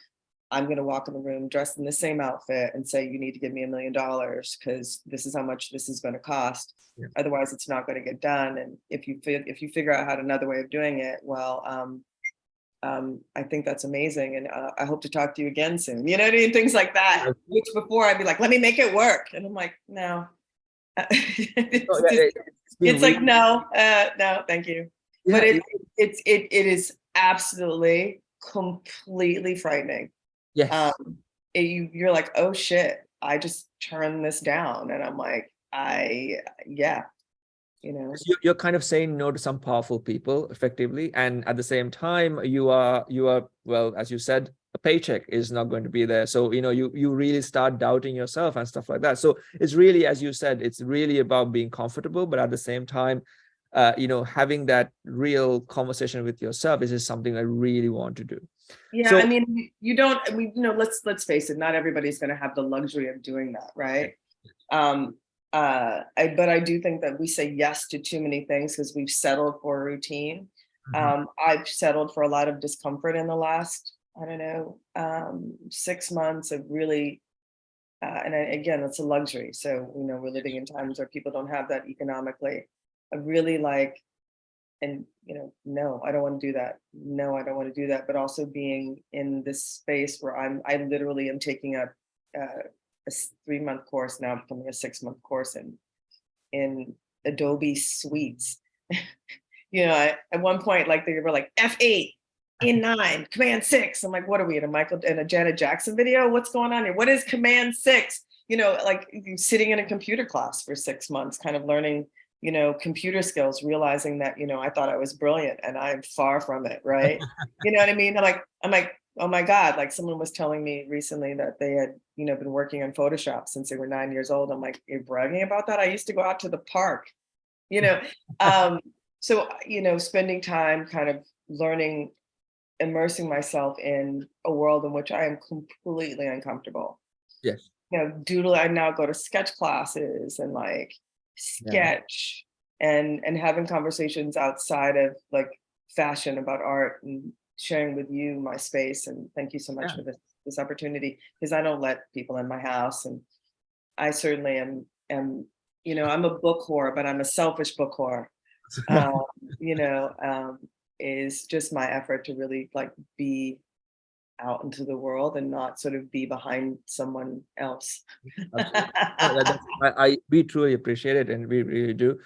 I'm going to walk in the room dressed in the same outfit and say, you need to give me $1 million because this is how much this is going to cost. Yeah. Otherwise, it's not going to get done. And if you figure out another way of doing it, well, I think that's amazing. And I hope to talk to you again soon. You know what I mean? Things like that, which before I'd be like, let me make it work. And I'm like, no. It's like, no, thank you. Yeah, but it is absolutely completely frightening. Yes. You're like, oh shit, I just turned this down. And I'm like, you're kind of saying no to some powerful people effectively, and at the same time you are well, as you said, a paycheck is not going to be there, so you really start doubting yourself and stuff like that. So it's really, as you said, it's really about being comfortable, but at the same time having that real conversation with yourself. Is something I really want to do. Yeah, so, I mean, let's face it, not everybody's going to have the luxury of doing that, right? But I do think that we say yes to too many things because we've settled for a routine. Mm-hmm. I've settled for a lot of discomfort in the last, 6 months of really, again, it's a luxury. So, we're living in times where people don't have that economically. I really like, and, no, I don't want to do that. No, I don't want to do that. But also being in this space where I literally am taking a 3-month course, now becoming a 6-month course in Adobe Suites. At one point, like they were like F8, N9, Command 6. I'm like, what are we in a Janet Jackson video? What's going on here? What is Command 6? Like sitting in a computer class for 6 months, kind of learning, computer skills, realizing that, I thought I was brilliant and I'm far from it, right? You know what I mean? I'm like, oh my God, like someone was telling me recently that they had, been working on Photoshop since they were 9 years old. I'm like, you're bragging about that? I used to go out to the park, So, spending time kind of learning, immersing myself in a world in which I am completely uncomfortable. Yes. I now go to sketch classes and like sketch and having conversations outside of like fashion about art and sharing with you my space. And thank you so much for this opportunity, because I don't let people in my house, and I certainly am I'm a book whore, but I'm a selfish book whore. Is just my effort to really like be out into the world and not sort of be behind someone else. We truly appreciate it, and we really do.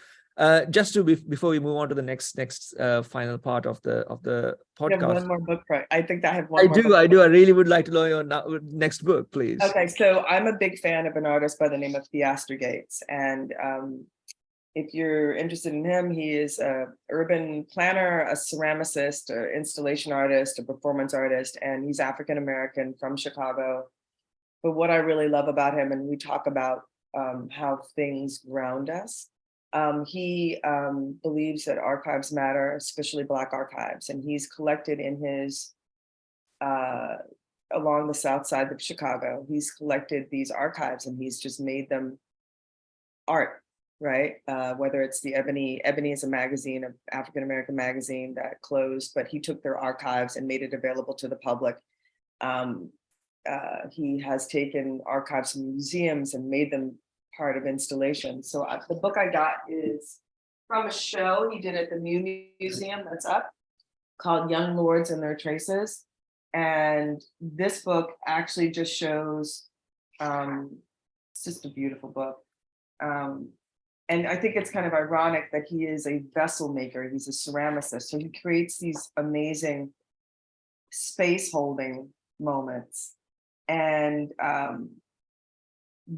Just to before we move on to the next final part of the podcast. You have one more book, right? I think I have one. I do. I really would like to know your next book, please. Okay, so I'm a big fan of an artist by the name of Pietri Gates, and if you're interested in him, he is an urban planner, a ceramicist, an installation artist, a performance artist, and he's African American from Chicago. But what I really love about him, and we talk about how things ground us. He believes that archives matter, especially Black archives, and he's collected in his, along the south side of Chicago, he's collected these archives and he's just made them art. right? Whether it's the Ebony is a magazine, an African-American magazine that closed, but he took their archives and made it available to the public. He has taken archives from museums and made them part of installations. So the book I got is from a show he did at the Museum that's up, called Young Lords and Their Traces. And this book actually just shows, it's just a beautiful book. And I think it's kind of ironic that he is a vessel maker. He's a ceramicist. So he creates these amazing space holding moments. And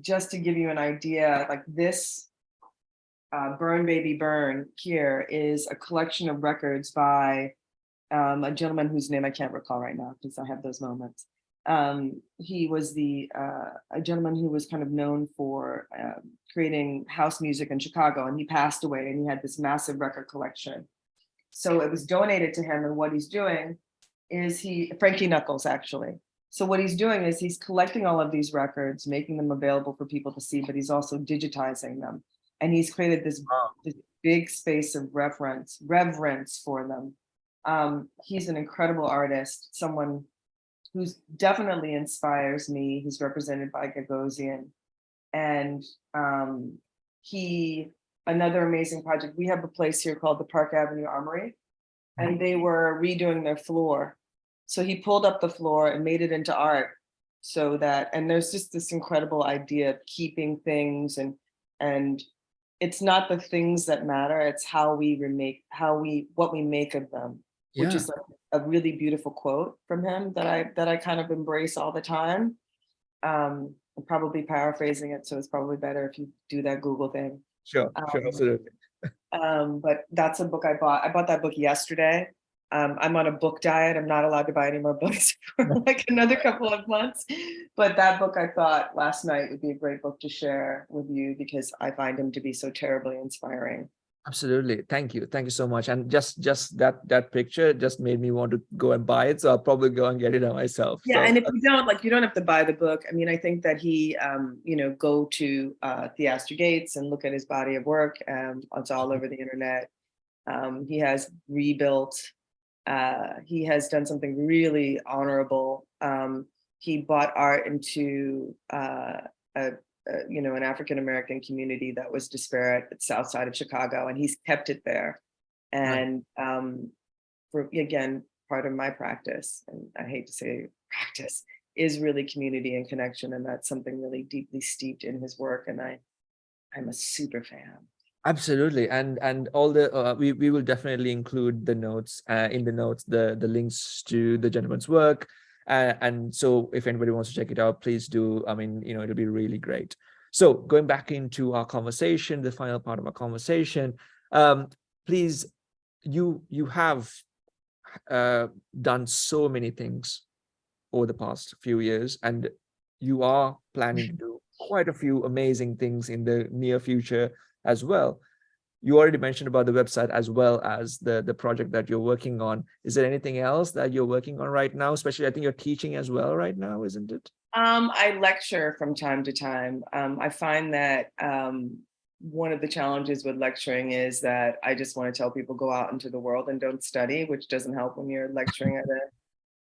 just to give you an idea, like this Burn Baby Burn here is a collection of records by a gentleman whose name I can't recall right now because I have those moments. He was a gentleman who was kind of known for creating house music in Chicago, and he passed away, and he had this massive record collection. So it was donated to him, and what he's doing is Frankie Knuckles, actually. So what he's doing is he's collecting all of these records, making them available for people to see, but he's also digitizing them. And he's created this big space of reverence for them. He's an incredible artist, someone who's definitely inspires me. He's represented by Gagosian. And another amazing project, we have a place here called the Park Avenue Armory, and they were redoing their floor. So he pulled up the floor and made it into art, so that, and there's just this incredible idea of keeping things, and it's not the things that matter, it's what we make of them, which is like a really beautiful quote from him that I kind of embrace all the time. I'm probably paraphrasing it, so it's probably better if you do that Google thing. Sure, absolutely. But that's a book I bought. I bought that book yesterday. I'm on a book diet. I'm not allowed to buy any more books for like another couple of months. But that book I thought last night would be a great book to share with you because I find him to be so terribly inspiring. Absolutely. Thank you. Thank you so much. And just that picture just made me want to go and buy it. So I'll probably go and get it myself. Yeah, so, and if you don't have to buy the book. I mean, I think that he, go to Theaster Gates and look at his body of work. It's all over the internet. He has rebuilt. He has done something really honorable. He bought art into an African-American community that was disparate at the south side of Chicago, and he's kept it there. And part of my practice, and I hate to say practice, is really community and connection, and that's something really deeply steeped in his work, and I'm a super fan. Absolutely, and all the we will definitely include the notes in the notes, the links to the gentleman's work, and so if anybody wants to check it out, please do. I mean, it'll be really great. So going back into our conversation, the final part of our conversation, please, you have done so many things over the past few years, and you are planning to do quite a few amazing things in the near future as well. You already mentioned about the website as well as the project that you're working on. Is there anything else that you're working on right now? Especially, I think you're teaching as well right now, isn't it? I lecture from time to time. I find that one of the challenges with lecturing is that I just want to tell people go out into the world and don't study, which doesn't help when you're lecturing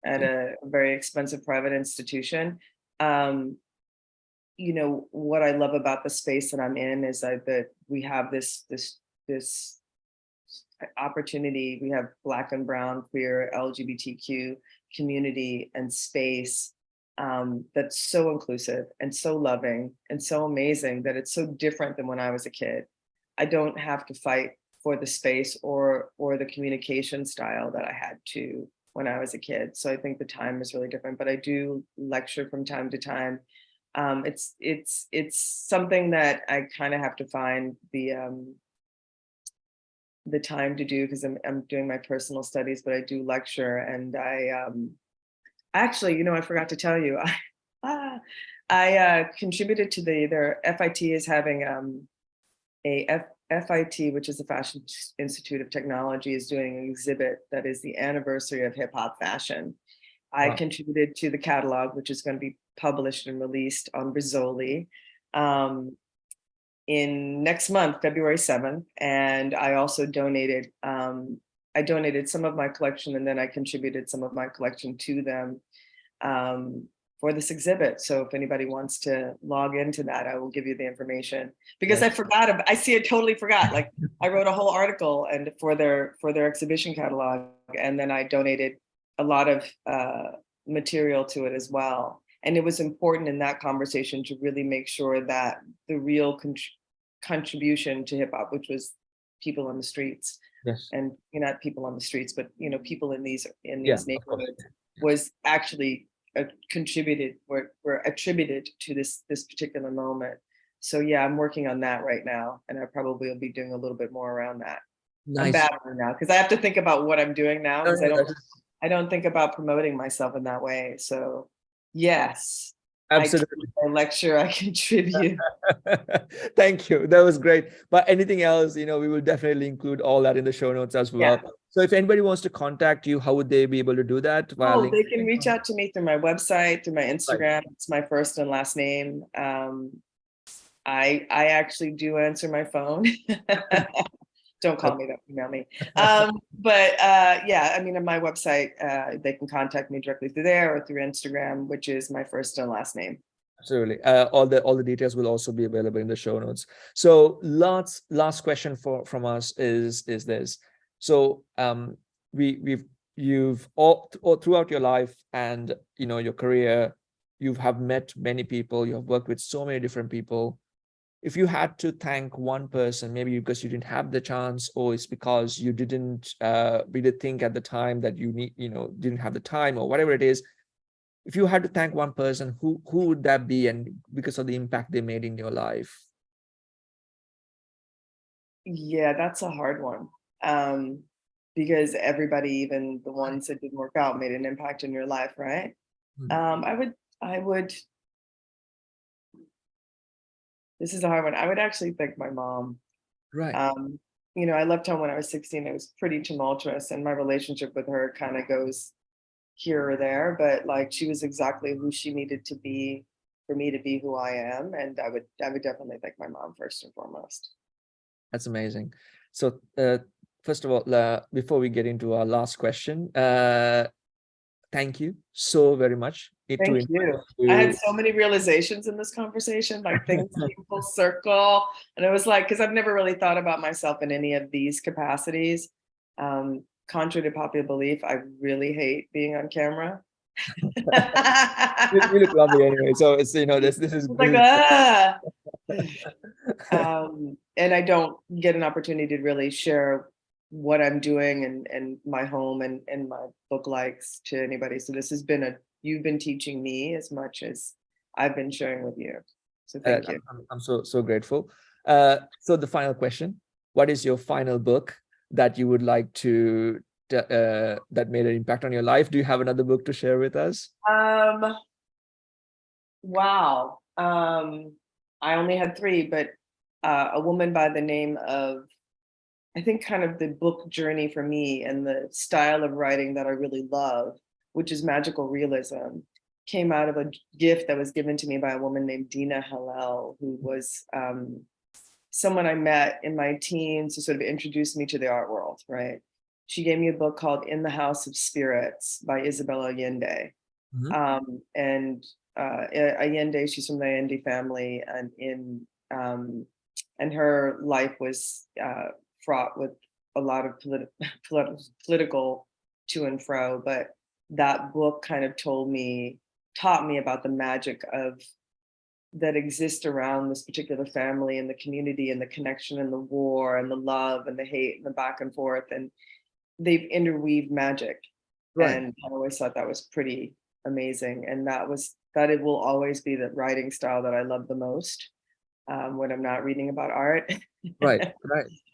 at a very expensive private institution. What I love about the space that I'm in is that we have this opportunity. We have Black and brown, queer, LGBTQ community and space that's so inclusive and so loving and so amazing that it's so different than when I was a kid. I don't have to fight for the space or the communication style that I had to when I was a kid. So I think the time is really different, but I do lecture from time to time. It's something that I kind of have to find the time to do because I'm doing my personal studies, but I do lecture, and I actually, I forgot to tell you, I contributed to their FIT is having FIT, which is the Fashion Institute of Technology, is doing an exhibit that is the anniversary of hip hop fashion. I contributed to the catalog, which is going to be published and released on Rizzoli. in next month, February 7th. And I also donated, I donated some of my collection, and then I contributed some of my collection to them for this exhibit. So if anybody wants to log into that, I will give you the information, because I forgot about, I totally forgot. Like, I wrote a whole article and for their exhibition catalog, and then I donated a lot of material to it as well. And it was important in that conversation to really make sure that the real contribution to hip hop, which was people on the streets, and not people on the streets, but people in these neighborhoods, was actually contributed, were attributed to this particular moment. So yeah, I'm working on that right now, and I probably will be doing a little bit more around that. Nice. I'm battling now because I have to think about what I'm doing now, because I don't think about promoting myself in that way. So yes, absolutely. I lecture, I contribute. Thank you. That was great. But anything else, we will definitely include all that in the show notes as well. Yeah. So if anybody wants to contact you, how would they be able to do that? Via they can reach out to me through my website, through my Instagram. Right. It's my first and last name. I actually do answer my phone. Don't call me, email me. But yeah, I mean, on my website, they can contact me directly through there or through Instagram, which is my first and last name. Absolutely. All the details will also be available in the show notes. So last question from us is this. So you've all throughout your life and your career, you have met many people, you have worked with so many different people. If you had to thank one person, maybe because you didn't have the chance, or it's because you didn't really think at the time that you didn't have the time, or whatever it is, if you had to thank one person, who would that be, and because of the impact they made in your life? Yeah, that's a hard one. Because everybody, even the ones that didn't work out, made an impact in your life, right? Mm-hmm. I would. This is a hard one. I would actually thank my mom. Right. I left home when I was 16. It was pretty tumultuous, and my relationship with her kind of goes here or there, but like, she was exactly who she needed to be for me to be who I am. And I would definitely thank my mom first and foremost. That's amazing. So first of all, before we get into our last question, thank you so very much. Thank you. I had so many realizations in this conversation, like things came full circle. And it was like, because I've never really thought about myself in any of these capacities. Contrary to popular belief, I really hate being on camera. You look lovely anyway. So it's, this is like, and I don't get an opportunity to really share what I'm doing and my home and my book likes to anybody. So this has been you've been teaching me as much as I've been sharing with you. So thank you. I'm so grateful. So the final question, what is your final book that you would like to, that made an impact on your life? Do you have another book to share with us? Wow. I only had 3, but a woman by the name of, I think kind of the book journey for me and the style of writing that I really love, which is magical realism, came out of a gift that was given to me by a woman named Dina Hillel, who was someone I met in my teens to sort of introduce me to the art world, right? She gave me a book called In the House of Spirits by Isabel Allende. Mm-hmm. Allende, she's from the Allende family, and her life was fraught with a lot of political to and fro, but that book kind of taught me about the magic that exists around this particular family and the community and the connection and the war and the love and the hate and the back and forth, and they've interweaved magic. Right. And I always thought that was pretty amazing, and that it will always be the writing style that I love the most when I'm not reading about art. Right.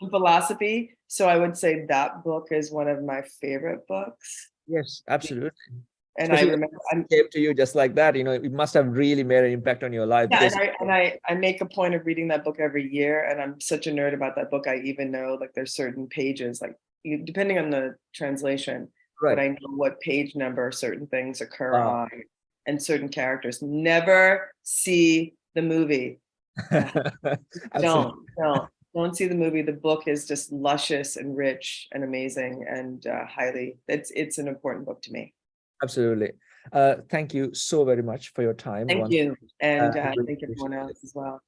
Philosophy. So I would say that book is one of my favorite books. Yes, absolutely. And especially I remember it came to you just like that, it must have really made an impact on your life. Yeah, I make a point of reading that book every year, and I'm such a nerd about that book. I even know, like, there's certain pages, like, depending on the translation, right, but I know what page number certain things occur on, and certain characters. Never see the movie. Yeah. Absolutely. Don't see the movie. The book is just luscious and rich and amazing, and it's an important book to me. Absolutely. Thank you so very much for your time. Thank you. And I really thank everyone appreciate it. else as well.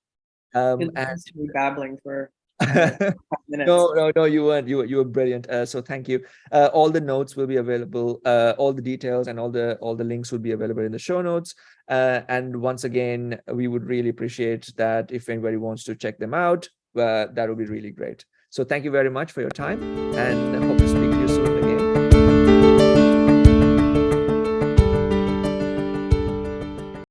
And Good listening to me babbling for 5 minutes. no, you weren't. You were brilliant. So thank you. All the notes will be available. All the details and all the links will be available in the show notes. And once again, we would really appreciate that if anybody wants to check them out. That would be really great. So thank you very much for your time, and hope to speak to you soon.